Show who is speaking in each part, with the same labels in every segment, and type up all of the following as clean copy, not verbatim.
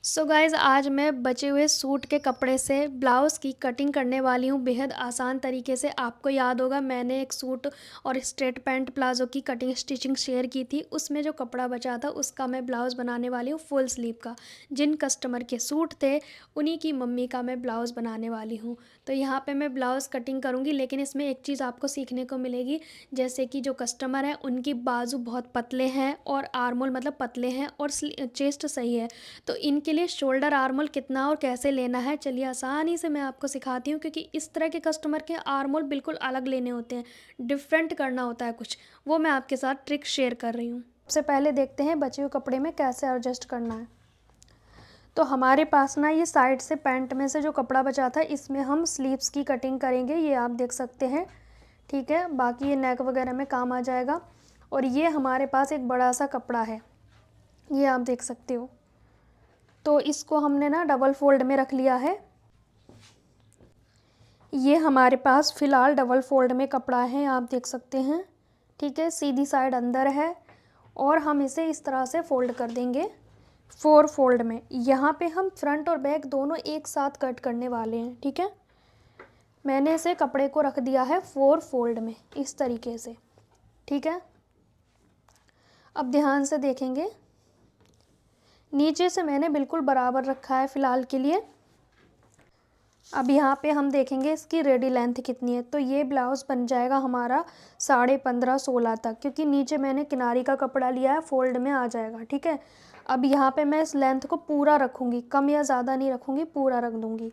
Speaker 1: So guys आज मैं बचे हुए सूट के कपड़े से ब्लाउज़ की कटिंग करने वाली हूँ बेहद आसान तरीके से। आपको याद होगा मैंने एक सूट और स्ट्रेट पैंट प्लाज़ो की कटिंग स्टिचिंग शेयर की थी। उसमें जो कपड़ा बचा था उसका मैं ब्लाउज़ बनाने वाली हूँ फुल स्लीव का। जिन कस्टमर के सूट थे उन्हीं की मम्मी का मैं ब्लाउज़ बनाने वाली हूँ। तो यहाँ पे मैं ब्लाउज़ कटिंग करूँगी, लेकिन इसमें एक चीज़ आपको सीखने को मिलेगी। जैसे कि जो कस्टमर है उनकी बाजू बहुत पतले हैं और आर्मोल मतलब पतले हैं और चेस्ट सही है। तो इनके लिए शोल्डर आर्मोल कितना और कैसे लेना है, चलिए आसानी से मैं आपको सिखाती हूँ। क्योंकि इस तरह के कस्टमर के आर्मोल बिल्कुल अलग लेने होते हैं, डिफरेंट करना होता है कुछ, वो मैं आपके साथ ट्रिक शेयर कर रही हूँ। सबसे पहले देखते हैं बचे हुए कपड़े में कैसे एडजस्ट करना है। तो हमारे पास ना ये साइड से पैंट में से जो कपड़ा बचा था इसमें हम स्लीव्स की कटिंग करेंगे, ये आप देख सकते हैं। ठीक है, बाकी ये नेक वगैरह में काम आ जाएगा। और ये हमारे पास एक बड़ा सा कपड़ा है, ये आप देख सकते हो। तो इसको हमने ना डबल फोल्ड में रख लिया है। ये हमारे पास फ़िलहाल डबल फोल्ड में कपड़ा है, आप देख सकते हैं। ठीक है, सीधी साइड अंदर है और हम इसे इस तरह से फ़ोल्ड कर देंगे 4 फोल्ड में। यहाँ पे हम फ्रंट और बैक दोनों एक साथ कट करने वाले हैं। ठीक है, मैंने इसे कपड़े को रख दिया है 4 फोल्ड में इस तरीके से। ठीक है, अब ध्यान से देखेंगे, नीचे से मैंने बिल्कुल बराबर रखा है फ़िलहाल के लिए। अब यहाँ पे हम देखेंगे इसकी रेडी लेंथ कितनी है। तो ये ब्लाउज़ बन जाएगा हमारा 15.5-16 तक, क्योंकि नीचे मैंने किनारी का कपड़ा लिया है, फोल्ड में आ जाएगा। ठीक है, अब यहाँ पे मैं इस लेंथ को पूरा रखूँगी, कम या ज़्यादा नहीं रखूँगी, पूरा रख दूँगी।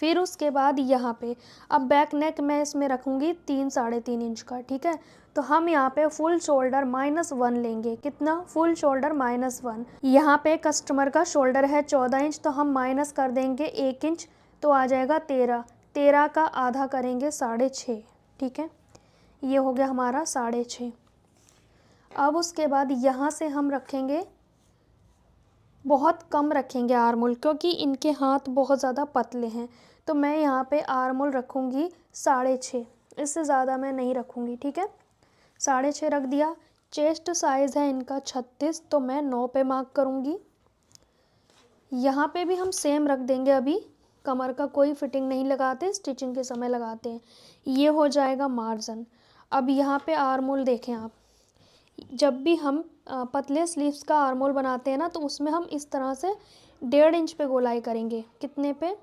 Speaker 1: फिर उसके बाद यहाँ पे अब बैक नेक मैं इसमें रखूँगी 3-3.5 इंच का। ठीक है, तो हम यहाँ पे फुल शोल्डर -1 लेंगे। कितना? Full shoulder -1। यहाँ पे कस्टमर का शोल्डर है 14 इंच, तो हम माइनस कर देंगे 1 इंच, तो आ जाएगा 13। 13 का आधा करेंगे 6.5। ठीक है, ये हो गया हमारा 6.5। अब उसके बाद यहाँ से हम रखेंगे, बहुत कम रखेंगे आर्मोल, क्योंकि इनके हाथ बहुत ज़्यादा पतले हैं। तो मैं यहाँ पे आर्मोल रखूँगी 6.5, इससे ज़्यादा मैं नहीं रखूँगी। ठीक है, 6.5 रख दिया। चेस्ट साइज़ है इनका 36, तो मैं 9 पे मार्क करूँगी। यहाँ पे भी हम सेम रख देंगे। अभी कमर का कोई फिटिंग नहीं लगाते, स्टिचिंग के समय लगाते हैं। ये हो जाएगा मार्जिन। अब यहाँ पे आर्मोल देखें आप, जब भी हम पतले स्लीव्स का आर्मोल बनाते हैं ना, तो उसमें हम इस तरह से 1.5 इंच पे गोलाई करेंगे। कितने पे?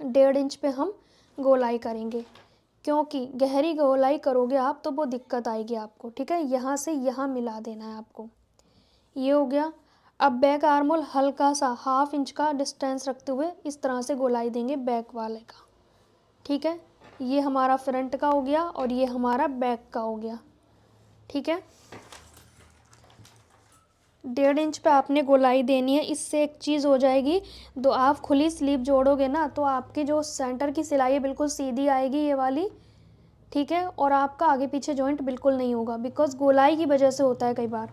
Speaker 1: 1.5 इंच पे हम गोलाई करेंगे, क्योंकि गहरी गोलाई करोगे आप तो वो दिक्कत आएगी आपको। ठीक है, यहाँ से यहाँ मिला देना है आपको। ये हो गया। अब बैक आर्मोल हल्का सा 1/2 इंच का डिस्टेंस रखते हुए इस तरह से गोलाई देंगे बैक वाले का। ठीक है, ये हमारा फ्रंट का हो गया और ये हमारा बैक का हो गया। ठीक है, 1.5 इंच पे आपने गोलाई देनी है। इससे एक चीज़ हो जाएगी, तो आप खुली स्लीव जोड़ोगे ना तो आपकी जो सेंटर की सिलाई है बिल्कुल सीधी आएगी, ये वाली। ठीक है, और आपका आगे पीछे जॉइंट बिल्कुल नहीं होगा, बिकॉज गोलाई की वजह से होता है कई बार।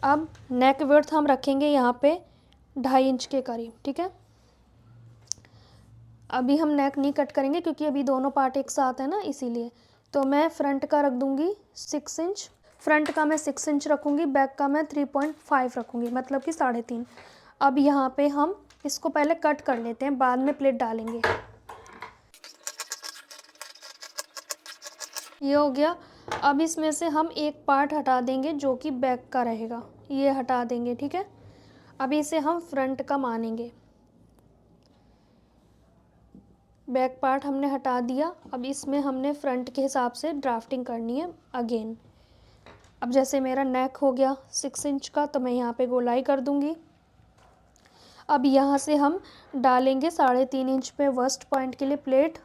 Speaker 1: अब नेक विड्थ हम रखेंगे यहाँ पे 2.5 इंच के करीब। ठीक है, अभी हम नेक नहीं कट करेंगे क्योंकि अभी दोनों पार्ट एक साथ है ना, इसीलिए। तो मैं फ्रंट का रख दूँगी 6 इंच, फ्रंट का मैं 6 इंच रखूँगी, बैक का मैं 3.5 रखूँगी, मतलब कि 3.5। अब यहाँ पे हम इसको पहले कट कर लेते हैं, बाद में प्लेट डालेंगे। ये हो गया। अब इसमें से हम एक पार्ट हटा देंगे जो कि बैक का रहेगा, ये हटा देंगे। ठीक है, अब इसे हम फ्रंट का मानेंगे। बैक पार्ट हमने हटा दिया। अब इसमें हमने फ्रंट के हिसाब से ड्राफ्टिंग करनी है अगेन। अब जैसे मेरा नेक हो गया 6 इंच का, तो मैं यहाँ पे गोलाई कर दूँगी। अब यहाँ से हम डालेंगे 3.5 इंच पे वस्ट पॉइंट के लिए प्लेट।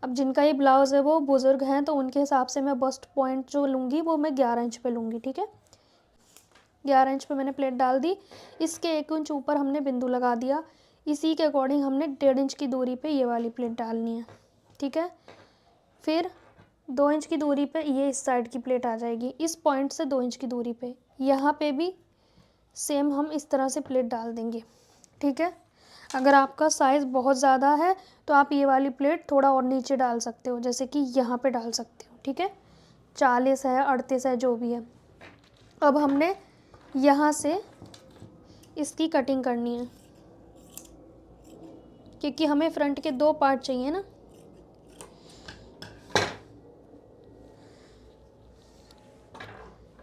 Speaker 1: अब जिनका ये ब्लाउज़ है वो बुज़ुर्ग हैं, तो उनके हिसाब से मैं बस्ट पॉइंट जो लूँगी वो मैं 11 इंच पे लूँगी। ठीक है, 11 इंच पे मैंने प्लेट डाल दी। इसके 1 इंच ऊपर हमने बिंदु लगा दिया। इसी के अकॉर्डिंग हमने 1.5 इंच की दूरी पे ये वाली प्लेट डालनी है। ठीक है, फिर 2 इंच की दूरी पे ये इस साइड की प्लेट आ जाएगी, इस पॉइंट से 2 इंच की दूरी पे। यहाँ पे भी सेम हम इस तरह से प्लेट डाल देंगे। ठीक है, अगर आपका साइज़ बहुत ज़्यादा है तो आप ये वाली प्लेट थोड़ा और नीचे डाल सकते हो, जैसे कि यहाँ पे डाल सकते हो। ठीक है, 40 है, 38 है, जो भी है। अब हमने यहाँ से इसकी कटिंग करनी है, क्योंकि हमें फ्रंट के 2 पार्ट चाहिए ना।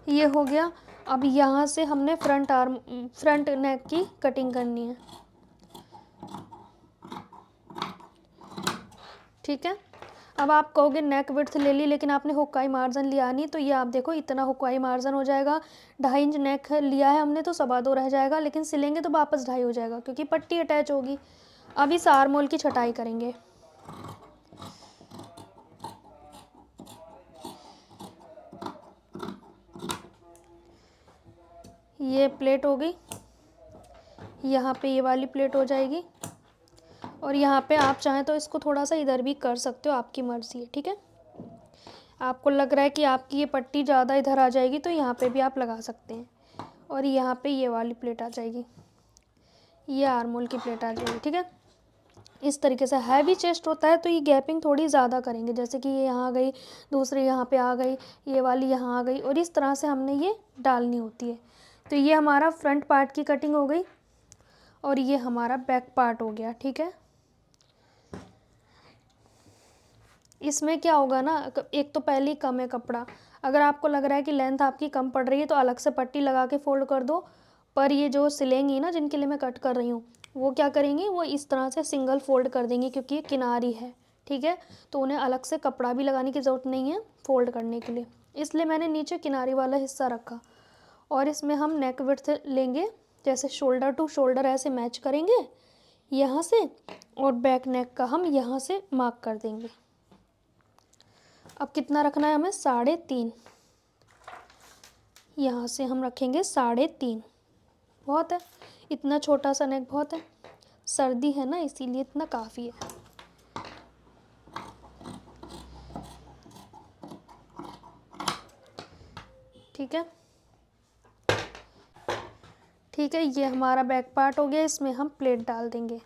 Speaker 1: ये हो गया। अब यहाँ से हमने फ्रंट नेक की कटिंग करनी है, ठीक है। अब आप कहोगे नेक विड्थ ले ली लेकिन आपने हुक्काई मार्जिन लिया नहीं, तो ये आप देखो इतना हुक्काई मार्जिन हो जाएगा। 2.5 इंच नेक लिया है हमने तो 2.25 रह जाएगा, लेकिन सिलेंगे तो वापस 2.5 हो जाएगा क्योंकि पट्टी अटैच होगी। अब इस आर्म की छटाई करेंगे। ये प्लेट हो गई, यहाँ पे ये वाली प्लेट हो जाएगी, और यहाँ पे आप चाहें तो इसको थोड़ा सा इधर भी कर सकते हो, आपकी मर्ज़ी है, ठीक है। आपको लग रहा है कि आपकी ये पट्टी ज़्यादा इधर आ जाएगी तो यहाँ पे भी आप लगा सकते हैं, और यहाँ पे ये वाली प्लेट आ जाएगी, ये आर्मोल की प्लेट आ जाएगी, ठीक है। इस तरीके से हैवी चेस्ट होता है तो ये गैपिंग थोड़ी ज़्यादा करेंगे, जैसे कि ये यहाँ आ गई, दूसरी यहाँ पे आ गई, ये वाली यहाँ आ गई, और इस तरह से हमने ये डालनी होती है। तो ये हमारा फ्रंट पार्ट की कटिंग हो गई, और ये हमारा बैक पार्ट हो गया, ठीक है। इसमें क्या होगा ना, एक तो पहले ही कम है कपड़ा, अगर आपको लग रहा है कि लेंथ आपकी कम पड़ रही है तो अलग से पट्टी लगा के फोल्ड कर दो। पर ये जो सिलेंगी ना, जिनके लिए मैं कट कर रही हूँ, वो क्या करेंगी, वो इस तरह से सिंगल फोल्ड कर देंगी क्योंकि ये किनारी है, ठीक है। तो उन्हें अलग से कपड़ा भी लगाने की ज़रूरत नहीं है फोल्ड करने के लिए, इसलिए मैंने नीचे किनारी वाला हिस्सा रखा। और इसमें हम नेक विड्थ लेंगे, जैसे शोल्डर टू शोल्डर ऐसे मैच करेंगे यहाँ से, और बैक नेक का हम यहाँ से मार्क कर देंगे। अब कितना रखना है हमें, 3.5। यहाँ से हम रखेंगे 3.5, बहुत है, इतना छोटा सा नेक बहुत है, सर्दी है ना इसीलिए इतना काफ़ी है। ठीक है, ठीक है, ये हमारा बैक पार्ट हो गया, इसमें हम प्लेट डाल देंगे,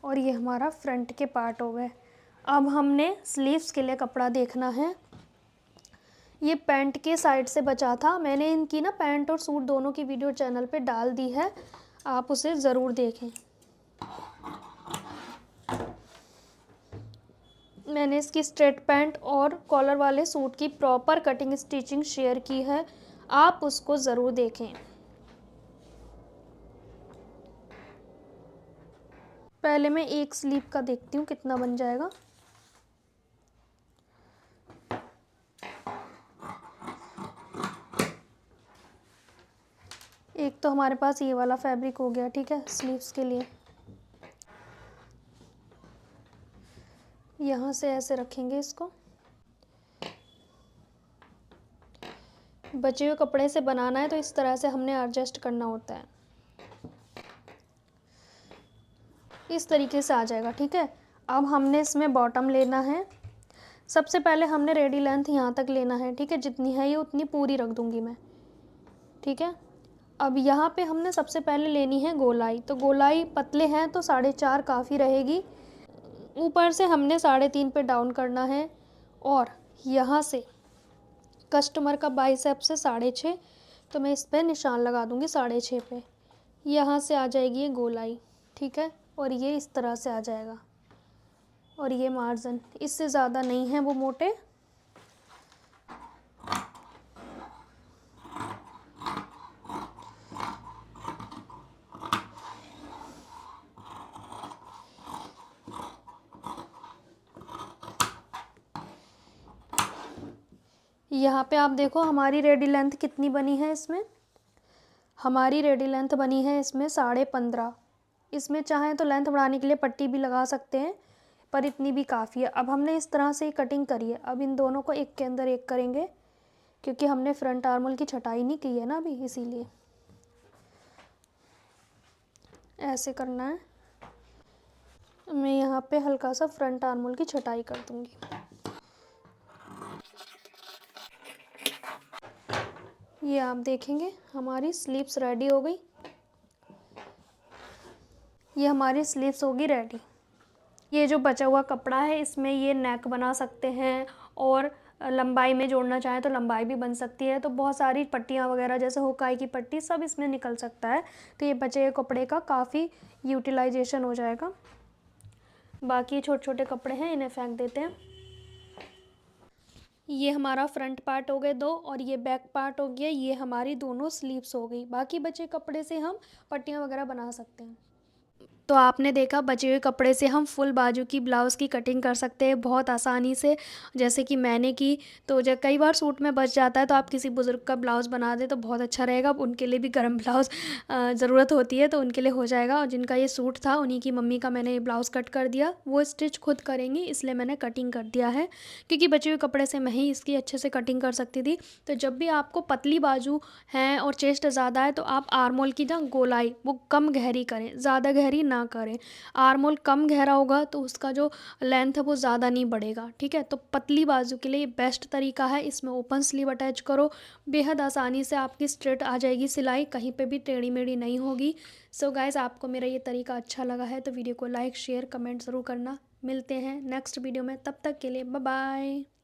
Speaker 1: और ये हमारा फ्रंट के पार्ट हो गए। अब हमने स्लीव्स के लिए कपड़ा देखना है। ये पैंट के साइड से बचा था, मैंने इनकी ना पैंट और सूट दोनों की वीडियो चैनल पे डाल दी है, आप उसे ज़रूर देखें। मैंने इसकी स्ट्रेट पैंट और कॉलर वाले सूट की प्रॉपर कटिंग स्टिचिंग शेयर की है, आप उसको ज़रूर देखें। पहले मैं एक स्लीव का देखती हूँ कितना बन जाएगा। एक तो हमारे पास ये वाला फैब्रिक हो गया, ठीक है, स्लीव्स के लिए। यहाँ से ऐसे रखेंगे इसको, बचे हुए कपड़े से बनाना है तो इस तरह से हमने एडजस्ट करना होता है, इस तरीके से आ जाएगा, ठीक है। अब हमने इसमें बॉटम लेना है। सबसे पहले हमने रेडी लेंथ यहाँ तक लेना है, ठीक है, जितनी है ये उतनी पूरी रख दूँगी मैं, ठीक है। अब यहाँ पे हमने सबसे पहले लेनी है गोलाई, तो गोलाई पतले हैं तो 4.5 काफ़ी रहेगी। ऊपर से हमने 3.5 पे डाउन करना है, और यहाँ से कस्टमर का बाइसेप से 6.5, तो मैं इस पर निशान लगा दूँगी 6.5 पे। यहाँ से आ जाएगी ये गोलाई, ठीक है, और ये इस तरह से आ जाएगा, और ये मार्जिन इससे ज़्यादा नहीं है वो मोटे। यहाँ पे आप देखो हमारी रेडी लेंथ कितनी बनी है, इसमें हमारी रेडी लेंथ बनी है इसमें 15.5। इसमें चाहें तो लेंथ बढ़ाने के लिए पट्टी भी लगा सकते हैं, पर इतनी भी काफ़ी है। अब हमने इस तरह से कटिंग करी है, अब इन दोनों को एक के अंदर एक करेंगे क्योंकि हमने फ्रंट आर्मोल की छटाई नहीं की है ना अभी, इसीलिए ऐसे करना है। मैं यहाँ पे हल्का सा फ्रंट आर्मोल की छटाई कर दूँगी। ये आप देखेंगे हमारी स्लीव्स रेडी हो गई, ये हमारी स्लीव्स होगी रेडी। ये जो बचा हुआ कपड़ा है इसमें ये नेक बना सकते हैं, और लंबाई में जोड़ना चाहें तो लंबाई भी बन सकती है। तो बहुत सारी पट्टियाँ वगैरह जैसे हुकाई की पट्टी सब इसमें निकल सकता है। तो ये बचे हुए कपड़े का काफ़ी यूटिलाइजेशन हो जाएगा। बाकी छोटे छोटे कपड़े हैं, इन्हें फेंक देते हैं। ये हमारा फ्रंट पार्ट हो गए 2 और ये बैक पार्ट हो गया, ये हमारी दोनों स्लीव्स हो गई। बाकी बचे कपड़े से हम पट्टियाँ वगैरह बना सकते हैं। तो आपने देखा बचे हुए कपड़े से हम फुल बाजू की ब्लाउज़ की कटिंग कर सकते हैं बहुत आसानी से, जैसे कि मैंने की। तो जब कई बार सूट में बच जाता है तो आप किसी बुज़ुर्ग का ब्लाउज़ बना दें तो बहुत अच्छा रहेगा। उनके लिए भी गर्म ब्लाउज़ ज़रूरत होती है, तो उनके लिए हो जाएगा। और जिनका ये सूट था उन्हीं की मम्मी का मैंने ये ब्लाउज़ कट कर दिया। वो स्टिच खुद करेंगी इसलिए मैंने कटिंग कर दिया है, क्योंकि बचे हुए कपड़े से मैं ही इसकी अच्छे से कटिंग कर सकती थी। तो जब भी आपको पतली बाजू है और चेस्ट ज़्यादा है तो आप आर्म होल की ना गोलाई वो कम गहरी करें, ज़्यादा गहरी ना करें। आर्म होल कम गहरा होगा तो उसका जो लेंथ है वो ज़्यादा नहीं बढ़ेगा, ठीक है। तो पतली बाजू के लिए ये बेस्ट तरीका है। इसमें ओपन स्लीव अटैच करो, बेहद आसानी से आपकी स्ट्रेट आ जाएगी सिलाई, कहीं पे भी टेढ़ी मेढ़ी नहीं होगी। सो गाइज़, आपको मेरा ये तरीका अच्छा लगा है तो वीडियो को लाइक शेयर कमेंट ज़रूर करना। मिलते हैं नेक्स्ट वीडियो में, तब तक के लिए बाय बाय।